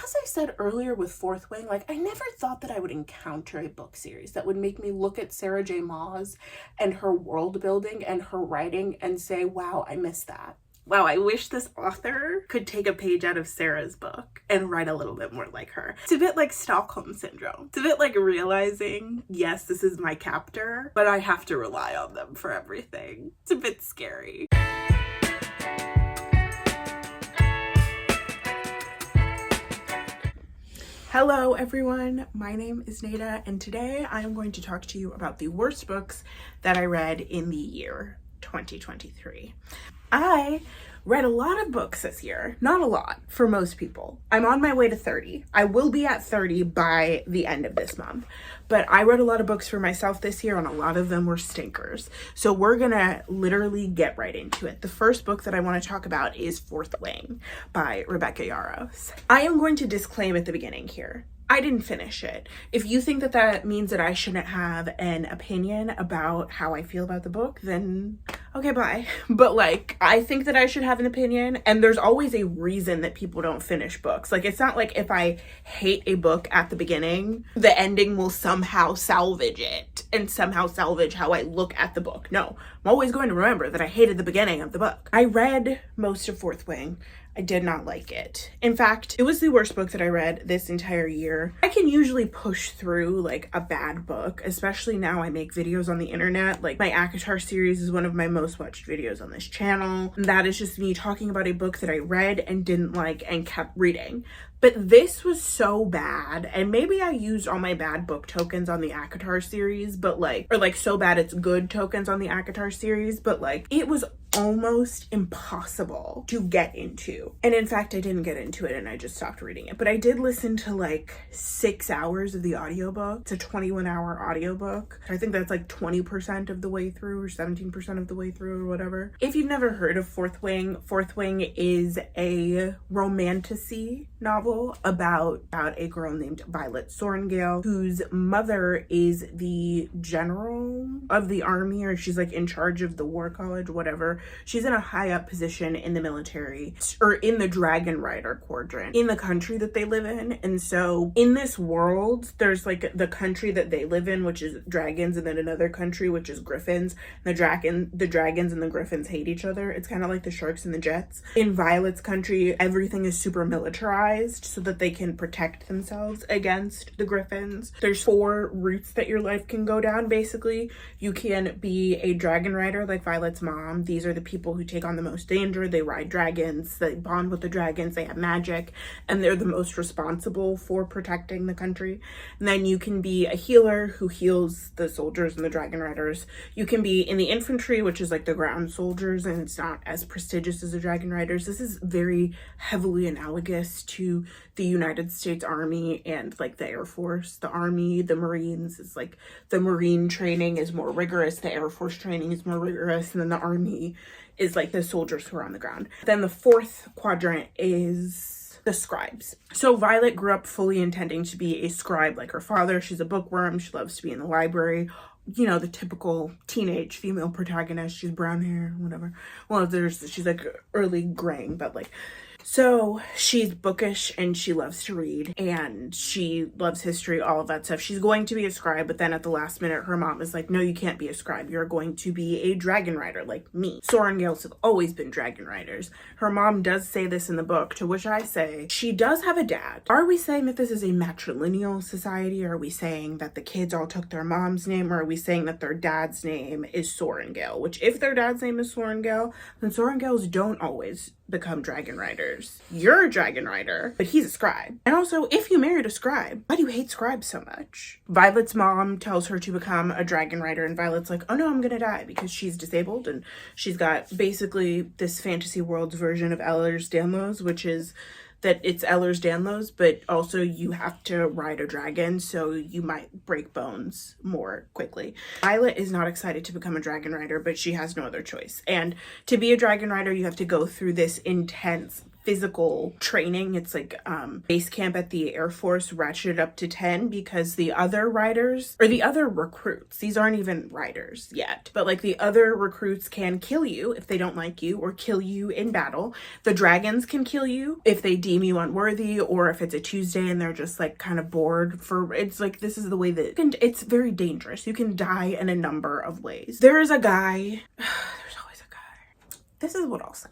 as I said earlier with Fourth Wing, like, I never thought that I would encounter a book series that would make me look at Sarah J. Maas and her world building and her writing and say, wow, I miss that. Wow, I wish this author could take a page out of Sarah's book and write a little bit more like her. It's a bit like Stockholm Syndrome. It's a bit like realizing, yes, this is my captor, but I have to rely on them for everything. It's a bit scary. Hello everyone, my name is Neida, and today I am going to talk to you about the worst books that I read in the year 2023. I read a lot of books this year. Not a lot for most people. I'm on my way to 30. I will be at 30 by the end of this month. But I read a lot of books for myself this year, and a lot of them were stinkers. So we're gonna literally get right into it. The first book that I want to talk about is Fourth Wing by Rebecca Yarros. I am going to disclaim at the beginning here, I didn't finish it. If you think that that means that I shouldn't have an opinion about how I feel about the book, then okay, bye. But like, I think that I should have an opinion, and there's always a reason that people don't finish books. Like, it's not like if I hate a book at the beginning, the ending will somehow salvage it and somehow salvage how I look at the book. No, I'm always going to remember that I hated the beginning of the book. I read most of Fourth Wing. I did not like it. In fact, it was the worst book that I read this entire year. I can usually push through like a bad book, especially now I make videos on the internet. Like, my ACOTAR series is one of my most watched videos on this channel. And that is just me talking about a book that I read and didn't like and kept reading. But this was so bad, and maybe I used all my bad book tokens on the ACOTAR series, but like, or like so bad it's good tokens on the ACOTAR series, but like, it was almost impossible to get into. And in fact, I didn't get into it and I just stopped reading it. But I did listen to like 6 hours of the audiobook. It's a 21-hour audiobook. I think that's like 20% of the way through or 17% of the way through or whatever. If you've never heard of Fourth Wing is a romantasy novel about a girl named Violet Sorrengail, whose mother is the general of the army, or she's like in charge of the war college, whatever. She's in a high up position in the military, or in the Dragon Rider quadrant in the country that they live in. And so in this world, there's like the country that they live in, which is dragons, and then another country which is griffins. The dragons and the griffins hate each other. It's kind of like the sharks and the jets. In Violet's country, everything is super militarized so that they can protect themselves against the griffins. There's 4 routes that your life can go down, basically. You can be a dragon rider like Violet's mom. These are the people who take on the most danger. They ride dragons, they bond with the dragons, they have magic, and they're the most responsible for protecting the country. And then you can be a healer who heals the soldiers and the dragon riders. You can be in the infantry, which is like the ground soldiers, and it's not as prestigious as the dragon riders. This is very heavily analogous to the United States Army and like the Air Force. The Army, the Marines, is like the Marine training is more rigorous, the Air Force training is more rigorous, and then the Army is like the soldiers who are on the ground. Then the 4th quadrant is the scribes. So Violet grew up fully intending to be a scribe like her father. She's a bookworm. She loves to be in the library. You know, the typical teenage female protagonist. She's brown hair, whatever. Well, she's like early graying, but like, so she's bookish and she loves to read and she loves history, all of that stuff. She's going to be a scribe, but then at the last minute, her mom is like, no, you can't be a scribe. You're going to be a dragon rider like me. Sorrengails have always been dragon riders. Her mom does say this in the book, to which I say, she does have a dad. Are we saying that this is a matrilineal society? Are we saying that the kids all took their mom's name? Or are we saying that their dad's name is Sorrengail? Which, if their dad's name is Sorrengail, then Sorrengails don't always become dragon riders. You're a dragon rider, but he's a scribe. And also, if you married a scribe, why do you hate scribes so much? Violet's mom tells her to become a dragon rider, and Violet's like, oh no, I'm gonna die, because she's disabled and she's got basically this fantasy world's version of Ehlers-Danlos, which is that it's Ehlers-Danlos, but also you have to ride a dragon, so you might break bones more quickly. Violet is not excited to become a dragon rider, but she has no other choice. And to be a dragon rider, you have to go through this intense physical training. It's like base camp at the Air Force ratcheted up to 10 because the other riders, or the other recruits, these aren't even riders yet, but like the other recruits can kill you if they don't like you or kill you in battle. The dragons can kill you if they deem you unworthy, or if it's a Tuesday and they're just like kind of bored for, it's like, this is the way that it's very dangerous. You can die in a number of ways. There is a guy, there's always a guy. This is what I'll say.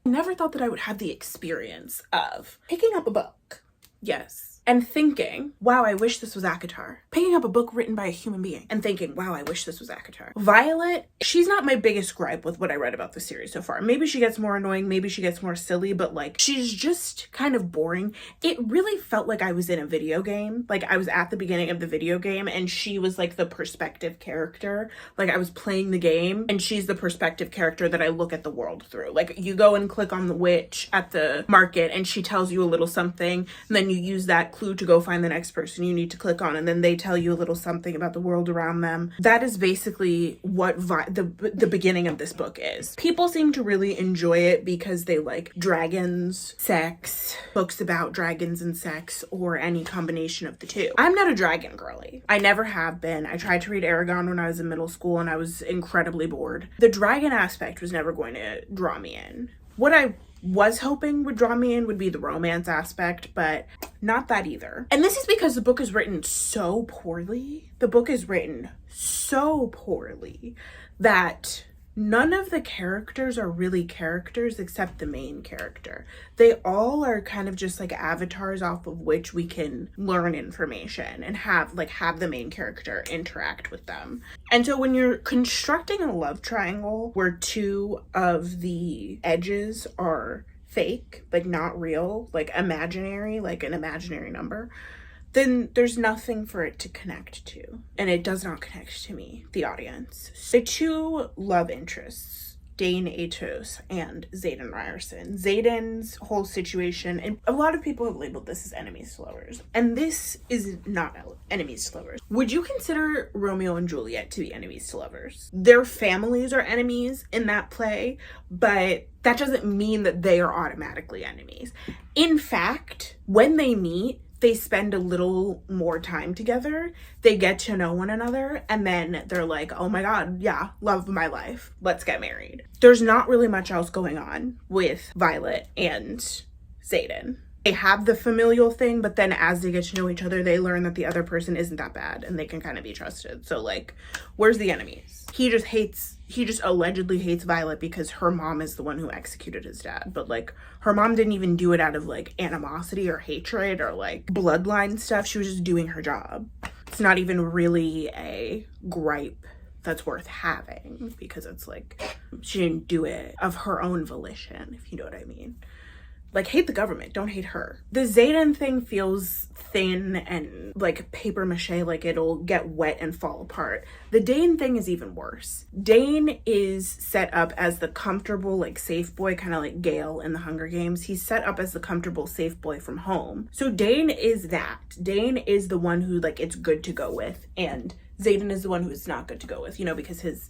Never thought that I would have the experience of picking up a book, yes, and thinking, wow, I wish this was ACOTAR. Picking up a book written by a human being and thinking, wow, I wish this was ACOTAR. Violet, she's not my biggest gripe with what I read about the series so far. Maybe she gets more annoying, maybe she gets more silly, but like, she's just kind of boring. It really felt like I was in a video game. Like I was at the beginning of the video game and she was like the perspective character. Like I was playing the game and she's the perspective character that I look at the world through. Like you go and click on the witch at the market and she tells you a little something, and then you use that clue to go find the next person you need to click on, and then they tell you a little something about the world around them. That is basically what the beginning of this book is. People seem to really enjoy it because they like dragons, sex, books about dragons and sex, or any combination of the two. I'm not a dragon girly. I never have been. I tried to read Aragon when I was in middle school and I was incredibly bored. The dragon aspect was never going to draw me in. What I was hoping would draw me in would be the romance aspect, but not that either. And this is because the book is written so poorly. The book is written so poorly that none of the characters are really characters except the main character. They all are kind of just like avatars off of which we can learn information and have the main character interact with them. And so when you're constructing a love triangle where two of the edges are fake, like not real, like imaginary, like an imaginary number, then there's nothing for it to connect to. And it does not connect to me, the audience. The two love interests, Dane Atos and Xaden Ryerson. Xaden's whole situation, and a lot of people have labeled this as enemies to lovers, and this is not enemies to lovers. Would you consider Romeo and Juliet to be enemies to lovers? Their families are enemies in that play, but that doesn't mean that they are automatically enemies. In fact, when they meet, they spend a little more time together, they get to know one another, and then they're like, oh my god, yeah, love of my life, let's get married. There's not really much else going on with Violet and Xaden. They have the familial thing, but then as they get to know each other, they learn that the other person isn't that bad and they can kind of be trusted. So like, where's the enemies? He just allegedly hates Violet because her mom is the one who executed his dad. But like, her mom didn't even do it out of like animosity or hatred or like bloodline stuff. She was just doing her job. It's not even really a gripe that's worth having because it's like, she didn't do it of her own volition, if you know what I mean. Like, hate the government, don't hate her. The Xaden thing feels thin and like paper mache, like it'll get wet and fall apart. The Dane thing is even worse. Dane is set up as the comfortable, like safe boy, kind of like Gale in the Hunger Games. He's set up as the comfortable, safe boy from home. So Dane is that. Dane is the one who like it's good to go with, and Xaden is the one who it's not good to go with, you know, because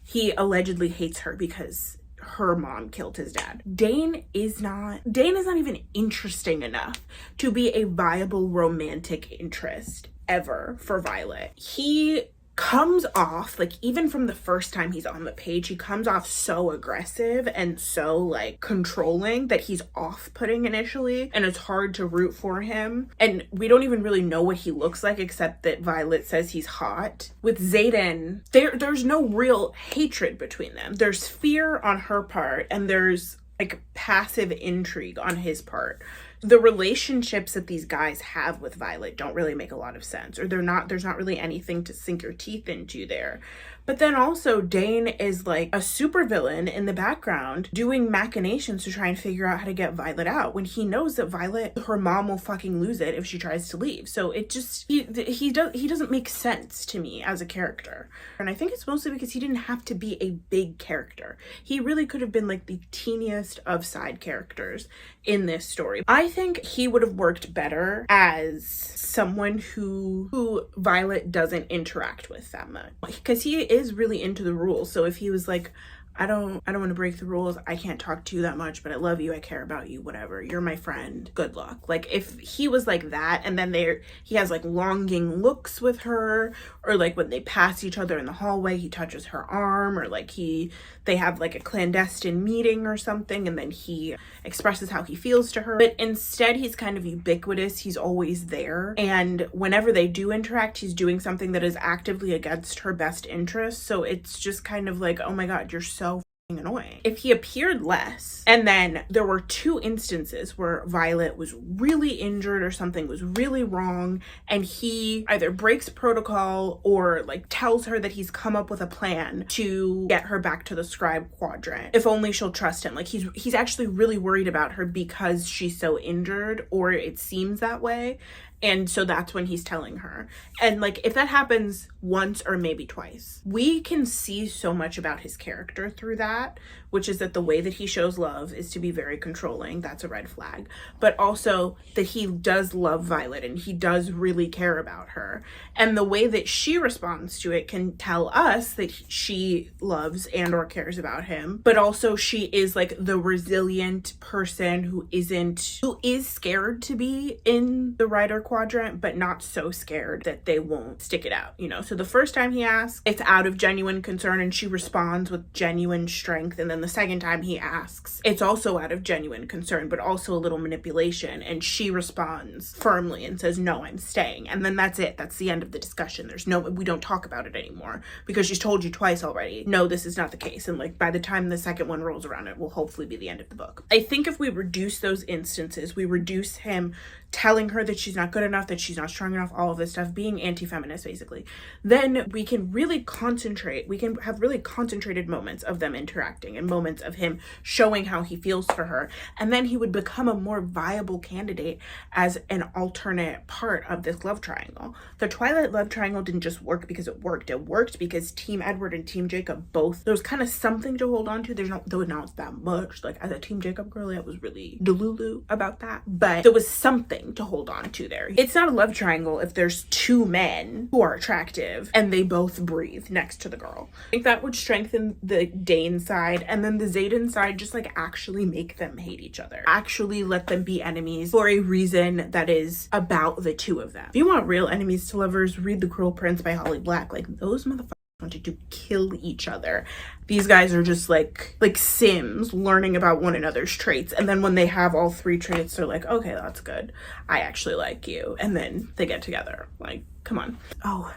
he allegedly hates her because her mom killed his dad. Dane is not even interesting enough to be a viable romantic interest ever for Violet. He comes off, like, even from the first time he's on the page, he comes off so aggressive and so like controlling that he's off-putting initially, and it's hard to root for him. And we don't even really know what he looks like except that Violet says he's hot. With Xaden, there's no real hatred between them. There's fear on her part and there's like passive intrigue on his part. The relationships that these guys have with Violet don't really make a lot of sense, or there's not really anything to sink your teeth into there. But then also Dane is like a supervillain in the background doing machinations to try and figure out how to get Violet out when he knows that Violet, her mom, will fucking lose it if she tries to leave. So it just, he doesn't make sense to me as a character. And I think it's mostly because he didn't have to be a big character. He really could have been like the teeniest of side characters in this story. I think he would have worked better as someone who Violet doesn't interact with that much, because he is really into the rules. So if he was like, I don't want to break the rules. I can't talk to you that much, but I love you. I care about you, whatever. You're my friend. Good luck. Like, if he was like that, and then he has like longing looks with her, or like when they pass each other in the hallway, he touches her arm, or like they have like a clandestine meeting or something, and then he expresses how he feels to her. But instead, he's kind of ubiquitous. He's always there. And whenever they do interact, he's doing something that is actively against her best interests. So it's just kind of like, oh my God, you're so annoying. If he appeared less, and then there were 2 instances where Violet was really injured or something was really wrong, and he either breaks protocol or like tells her that he's come up with a plan to get her back to the scribe quadrant, if only she'll trust him. Like, he's actually really worried about her because she's so injured, or it seems that way. And so that's when he's telling her. And like, if that happens once or maybe twice, we can see so much about his character through that, which is that the way that he shows love is to be very controlling. That's a red flag. But also that he does love Violet and he does really care about her. And the way that she responds to it can tell us that she loves and or cares about him. But also she is like the resilient person who is scared to be in the Rider quadrant, but not so scared that they won't stick it out, you know? So the first time he asks, it's out of genuine concern and she responds with genuine strength. And then the second time he asks, it's also out of genuine concern, but also a little manipulation. And she responds firmly and says, no, I'm staying. And then that's it. That's the end of the discussion. We don't talk about it anymore because she's told you twice already, no, this is not the case. And like, by the time the second one rolls around, it will hopefully be the end of the book. I think if we reduce those instances, we reduce him telling her that she's not good enough, that she's not strong enough, all of this stuff, being anti-feminist basically, then we can really concentrate. We can have really concentrated moments of them interacting and moments of him showing how he feels for her. And then he would become a more viable candidate as an alternate part of this love triangle. The Twilight love triangle didn't just work because it worked. It worked because Team Edward and Team Jacob both, there was kind of something to hold on to. Though not that much. Like, as a Team Jacob girly, I was really delulu about that. But there was something to hold on to there. It's not a love triangle if there's 2 men who are attractive and they both breathe next to the girl. I think that would strengthen the Dane side, and then the Xaden side just like actually make them hate each other. Actually let them be enemies for a reason that is about the 2 of them. If you want real enemies to lovers, read The Cruel Prince by Holly Black. Like, those motherfuckers wanted to kill each other. These guys are just like Sims learning about one another's traits, and then when they have all 3 traits, they're like, okay, that's good, I actually like you, and then they get together. Like, come on. Oh,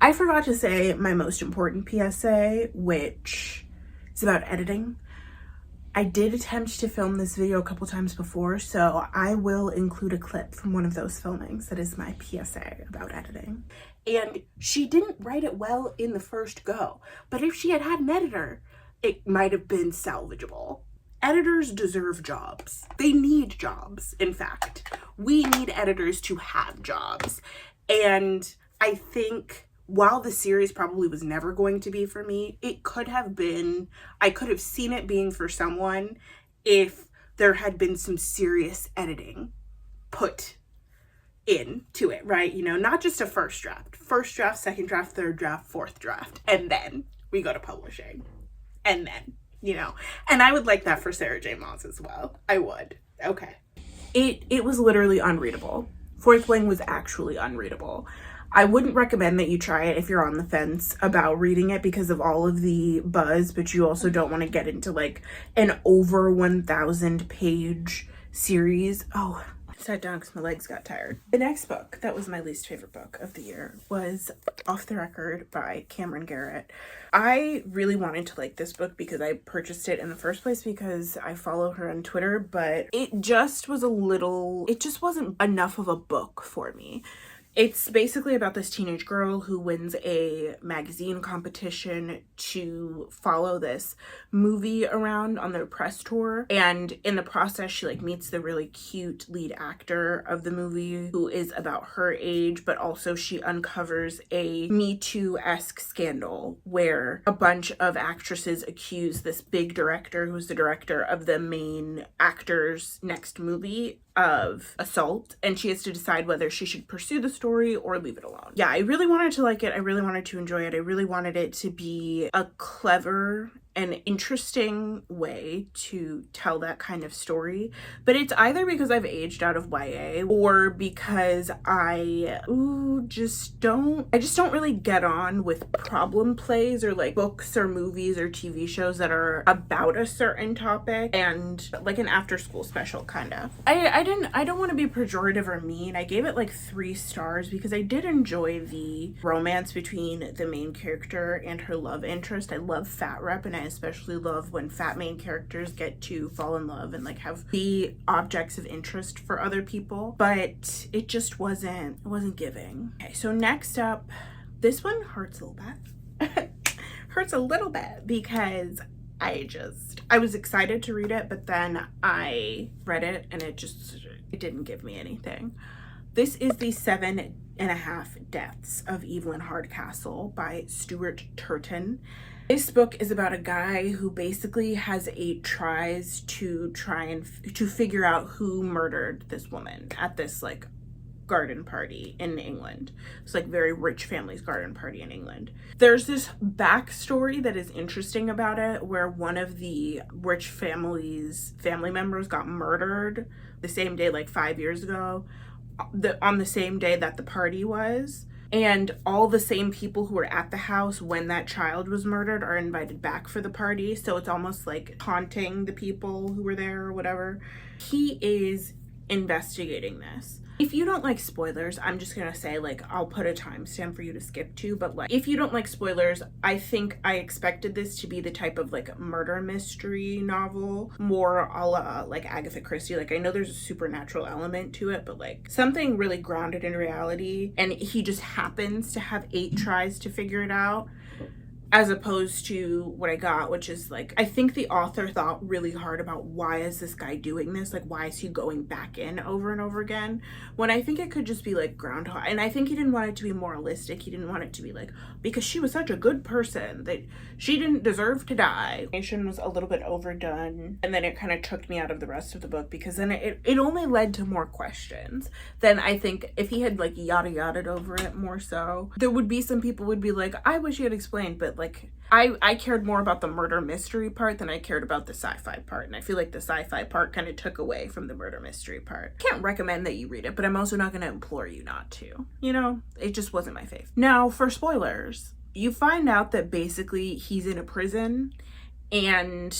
I forgot to say my most important PSA, which is about editing. I did attempt to film this video a couple times before, so I will include a clip from one of those filmings. That is my PSA about editing. And she didn't write it well in the first go, but if she had had an editor, it might have been salvageable. Editors deserve jobs. They need jobs, in fact. We need editors to have jobs. And I think while the series probably was never going to be for me, it could have been, I could have seen it being for someone if there had been some serious editing put into it, right? You know, not just a first draft, second draft, third draft, fourth draft, and then we go to publishing, and then, you know, and I would like that for Sarah J. Maas as well. I would. Okay. It was literally unreadable. Fourth Wing was actually unreadable. I wouldn't recommend that you try it if you're on the fence about reading it because of all of the buzz, but you also don't want to get into like an over 1,000 page series. Oh, I sat down because my legs got tired. The next book that was my least favorite book of the year was Off the Record by Cameron Garrett. I really wanted to like this book because I purchased it in the first place because I follow her on Twitter, but it just wasn't enough of a book for me. It's basically about this teenage girl who wins a magazine competition to follow this movie around on their press tour. And in the process, she like meets the really cute lead actor of the movie who is about her age, but also she uncovers a Me Too-esque scandal where a bunch of actresses accuse this big director, who's the director of the main actor's next movie, of assault, and she has to decide whether she should pursue the story or leave it alone. Yeah, I really wanted to like it. I really wanted to enjoy it. I really wanted it to be a clever an interesting way to tell that kind of story, but it's either because I've aged out of YA or because I just don't really get on with problem plays or like books or movies or TV shows that are about a certain topic and like an after school special kind of. I don't want to be pejorative or mean. I gave it like 3 stars because I did enjoy the romance between the main character and her love interest. I love fat rep, and I especially love when fat main characters get to fall in love and like have be objects of interest for other people, but it just wasn't giving. Okay, so next up, this one hurts a little bit. Hurts a little bit because I was excited to read it, but then I read it and it didn't give me anything. This is The 7.5 Deaths of Evelyn Hardcastle by Stuart Turton. This book is about a guy who basically has 8 tries to figure out who murdered this woman at this like garden party in England. It's like very rich family's garden party in England. There's this backstory that is interesting about it where one of the rich family's family members got murdered the same day, like 5 years ago, on the same day that the party was. And all the same people who were at the house when that child was murdered are invited back for the party. So it's almost like taunting the people who were there or whatever. He is investigating this. If you don't like spoilers, I'm just gonna say, like, I'll put a timestamp for you to skip to, but like, if you don't like spoilers, I think I expected this to be the type of like murder mystery novel, more a la like Agatha Christie. Like, I know there's a supernatural element to it, but like something really grounded in reality, and he just happens to have 8 tries to figure it out. As opposed to what I got, which is like, I think the author thought really hard about why is this guy doing this? Like, why is he going back in over and over again? When I think it could just be like Groundhog. And I think he didn't want it to be moralistic. He didn't want it to be like, because she was such a good person that she didn't deserve to die. It was a little bit overdone. And then it kind of took me out of the rest of the book because then it only led to more questions. Then I think if he had like yada yada'd over it more so, there would be some people would be like, I wish he had explained, but like I cared more about the murder mystery part than I cared about the sci-fi part, and I feel like the sci-fi part kind of took away from the murder mystery part. Can't recommend that you read it, but I'm also not going to implore you not to. You know, it just wasn't my fave. Now for spoilers, you find out that basically he's in a prison, and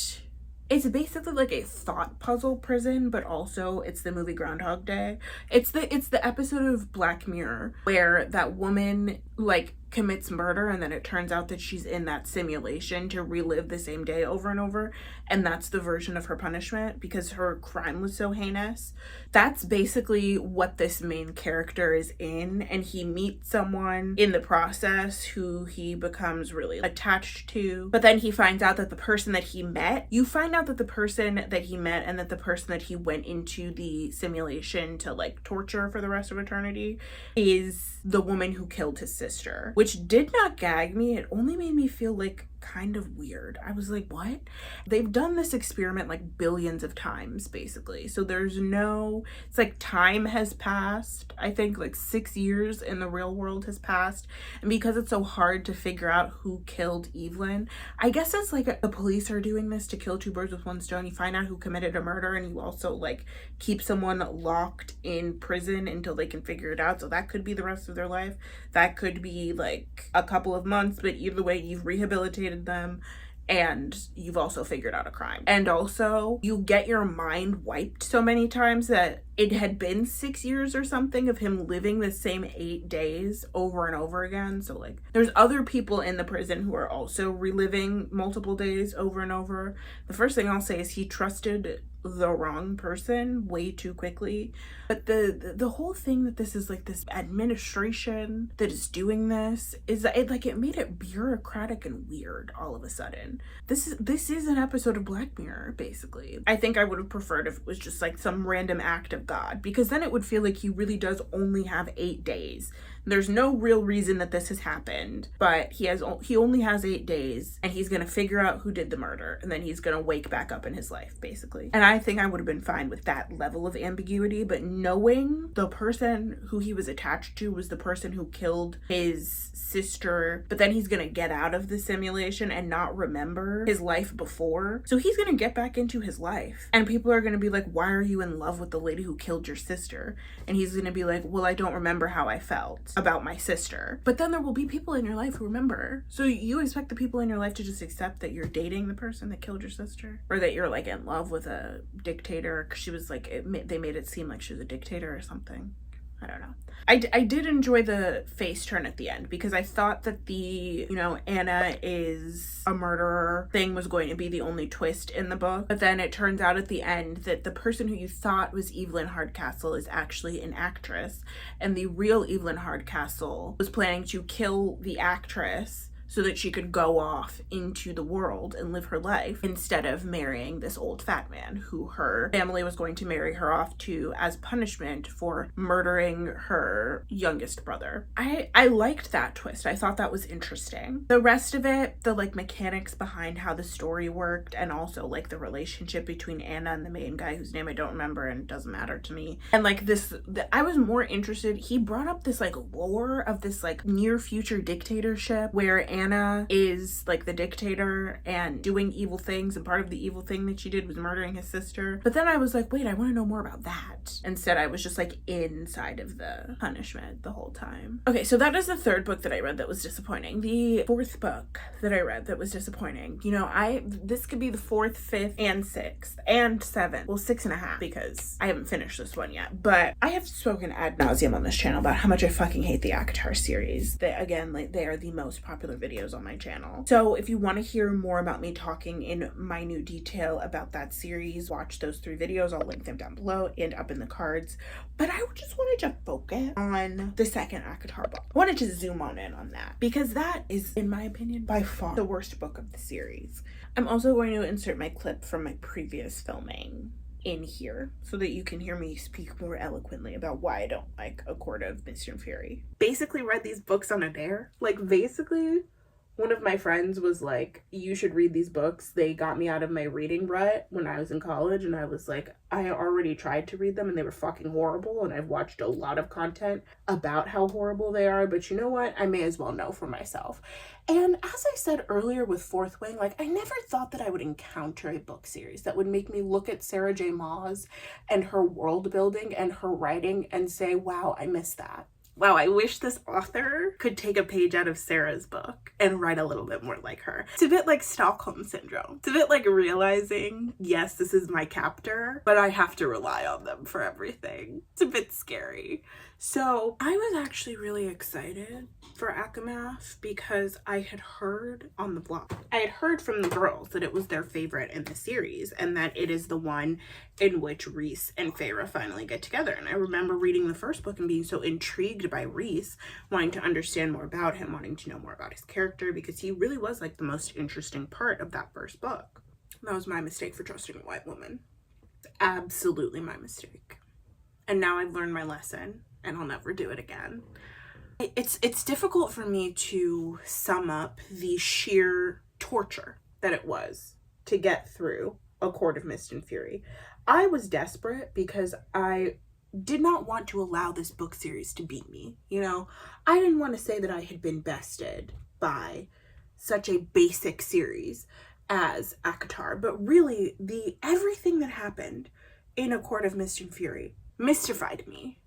it's basically like a thought puzzle prison, but also it's the movie Groundhog Day. It's the episode of Black Mirror where that woman like commits murder and then it turns out that she's in that simulation to relive the same day over and over, and that's the version of her punishment because her crime was so heinous. That's basically what this main character is in, and he meets someone in the process who he becomes really attached to, but then he finds out that the person that he met, you find out that the person that he met and that the person that he went into the simulation to like torture for the rest of eternity is the woman who killed his sister, which did not gag me. It only made me feel like kind of weird. I was like, what? They've done this experiment like billions of times basically. So there's no, it's like time has passed. I think like 6 years in the real world has passed. And because it's so hard to figure out who killed Evelyn, I guess it's like the police are doing this to kill 2 birds with 1 stone. You find out who committed a murder and you also like keep someone locked in prison until they can figure it out. So that could be the rest of their life. That could be like a couple of months, but either way you've rehabilitated them and you've also figured out a crime. And also you get your mind wiped so many times that it had been 6 years or something of him living the same 8 days over and over again. So like there's other people in the prison who are also reliving multiple days over and over. The first thing I'll say is he trusted the wrong person way too quickly. But the whole thing that this is like this administration that is doing this is that it made it bureaucratic and weird all of a sudden. This is an episode of Black Mirror basically. I think I would have preferred if it was just like some random act of God, because then it would feel like he really does only have 8 days. There's no real reason that this has happened, but he only has 8 days and he's gonna figure out who did the murder and then he's gonna wake back up in his life basically. And I think I would have been fine with that level of ambiguity, but knowing the person who he was attached to was the person who killed his sister, but then he's gonna get out of the simulation and not remember his life before. So he's gonna get back into his life. And people are gonna be like, why are you in love with the lady who killed your sister? And he's gonna be like, well, I don't remember how I felt about my sister. But then there will be people in your life who remember. So you expect the people in your life to just accept that you're dating the person that killed your sister? Or that you're like in love with a dictator? Cause she was like, they made it seem like she was a dictator or something. I don't know. I did enjoy the face turn at the end, because I thought that the, Anna is a murderer thing was going to be the only twist in the book. But then it turns out at the end that the person who you thought was Evelyn Hardcastle is actually an actress. And the real Evelyn Hardcastle was planning to kill the actress so that she could go off into the world and live her life instead of marrying this old fat man who her family was going to marry her off to as punishment for murdering her youngest brother. I liked that twist. I thought that was interesting. The rest of it, the mechanics behind how the story worked, and also the relationship between Anna and the main guy whose name I don't remember and it doesn't matter to me. And I was more interested. He brought up this lore of this near future dictatorship where Anna is the dictator and doing evil things, and part of the evil thing that she did was murdering his sister. But then I was like, wait, I want to know more about that. Instead, I was just inside of the punishment the whole time. Okay, so that is the third book that I read that was disappointing. The fourth book that I read that was disappointing. This could be the fourth, fifth, and sixth, and seventh. Well, 6.5, because I haven't finished this one yet. But I have spoken ad nauseum on this channel about how much I fucking hate the ACOTAR series. They, again, they are the most popular videos on my channel. So if you want to hear more about me talking in minute detail about that series, watch those 3 videos. I'll link them down below and up in the cards. But I just wanted to focus on the second ACOTAR book. I wanted to zoom in on that, because that is, in my opinion, by far the worst book of the series. I'm also going to insert my clip from my previous filming in here so that you can hear me speak more eloquently about why I don't like A Court of Mist and Fury. Basically read these books on a dare. Basically, one of my friends was like, you should read these books. They got me out of my reading rut when I was in college, and I was like, I already tried to read them and they were fucking horrible, and I've watched a lot of content about how horrible they are, but you know what? I may as well know for myself. And as I said earlier with Fourth Wing, I never thought that I would encounter a book series that would make me look at Sarah J. Maas and her world building and her writing and say, wow, I miss that. Wow, I wish this author could take a page out of Sarah's book and write a little bit more like her. It's a bit like Stockholm Syndrome. It's a bit like realizing, yes, this is my captor, but I have to rely on them for everything. It's a bit scary. So I was actually really excited for ACOMAF because I had heard on the blog, I had heard from the girls that it was their favorite in the series, and that it is the one in which Rhys and Feyre finally get together. And I remember reading the first book and being so intrigued by Rhys, wanting to understand more about him, wanting to know more about his character, because he really was the most interesting part of that first book. That was my mistake for trusting a white woman. It's absolutely my mistake. And now I've learned my lesson, and I'll never do it again. It's difficult for me to sum up the sheer torture that it was to get through A Court of Mist and Fury. I was desperate because I did not want to allow this book series to beat me. I didn't want to say that I had been bested by such a basic series as ACOTAR, but really everything that happened in A Court of Mist and Fury mystified me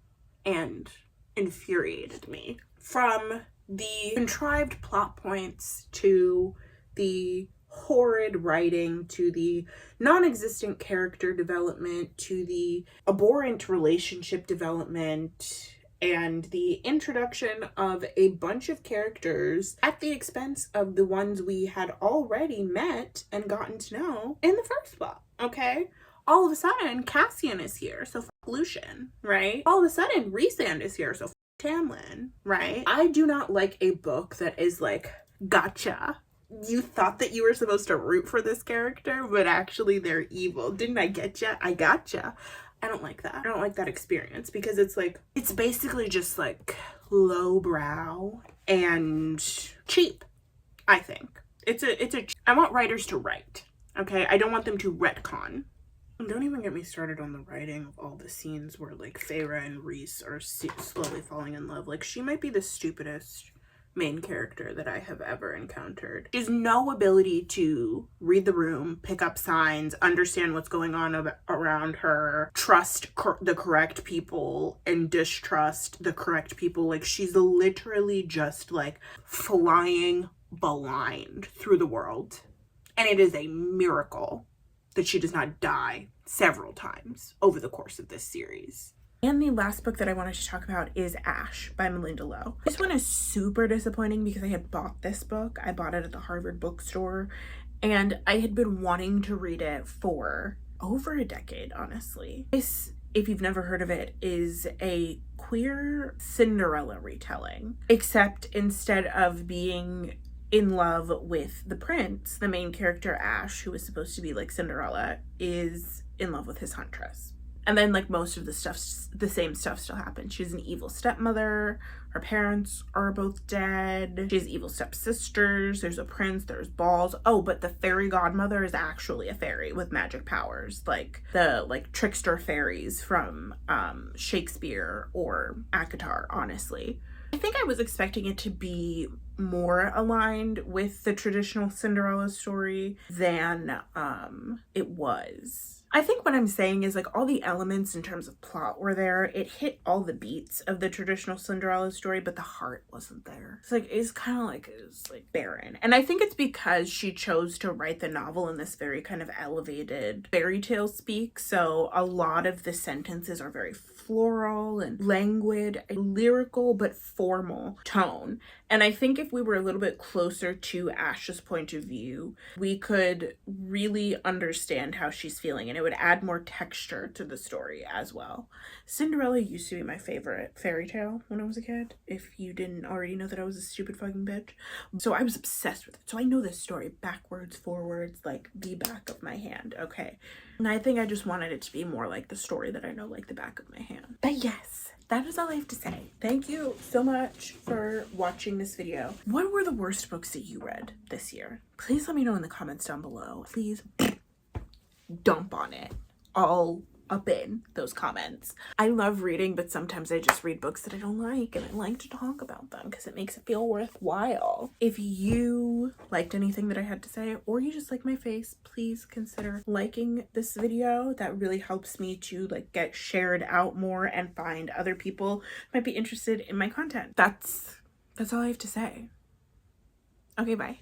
and infuriated me. From the contrived plot points to the horrid writing to the non-existent character development to the abhorrent relationship development and the introduction of a bunch of characters at the expense of the ones we had already met and gotten to know in the first book, okay? All of a sudden, Cassian is here, so Lucian, right? All of a sudden, Rhysand is here, so Tamlin, right? I do not like a book that is gotcha. You thought that you were supposed to root for this character, but actually they're evil. Didn't I get ya? I gotcha. I don't like that. I don't like that experience, because it's basically just lowbrow and cheap, I think. I want writers to write, okay? I don't want them to retcon And don't even get me started on the writing of all the scenes where like Feyre and Rhys are slowly falling in love. Like, she might be the stupidest main character that I have ever encountered. She has no ability to read the room, pick up signs, understand what's going on around her, trust the correct people, and distrust the correct people. Like, she's literally just like flying blind through the world. And it is a miracle that she does not die several times over the course of this series. And the last book that I wanted to talk about is Ash by Melinda Lowe. This one is super disappointing because I had bought this book. I bought it at the Harvard bookstore and I had been wanting to read it for over a decade, honestly. This, if you've never heard of it, is a queer Cinderella retelling, except instead of being in love with the prince, the main character Ash, who is supposed to be like Cinderella, is in love with his huntress. And then like most of the same stuff still happens. She's an evil stepmother. Her parents are both dead. She has evil stepsisters. There's a prince. There's balls. Oh, but the fairy godmother is actually a fairy with magic powers, like the trickster fairies from Shakespeare or ACOTAR, honestly. I think I was expecting it to be more aligned with the traditional Cinderella story than it was. I think what I'm saying is like all the elements in terms of plot were there. It hit all the beats of the traditional Cinderella story, but the heart wasn't there. It's kind of like, it was like barren. And I think it's because she chose to write the novel in this very kind of elevated fairy tale speak. So a lot of the sentences are very floral and languid, a lyrical but formal tone. And I think if we were a little bit closer to Ash's point of view, we could really understand how she's feeling, and it would add more texture to the story as well. Cinderella used to be my favorite fairy tale when I was a kid, if you didn't already know that I was a stupid fucking bitch. So I was obsessed with it. So I know this story backwards, forwards, like the back of my hand, okay? And I think I just wanted it to be more like the story that I know like the back of my hand. But yes, that is all I have to say. Thank you so much for watching this video. What were the worst books that you read this year? Please let me know in the comments down below. Please dump on it. All up in those comments. I love reading, but sometimes I just read books that I don't like, and I like to talk about them because it makes it feel worthwhile. If you liked anything that I had to say, or you just like my face, please consider liking this video. That really helps me to like get shared out more and find other people who might be interested in my content. That's all I have to say. Okay, bye.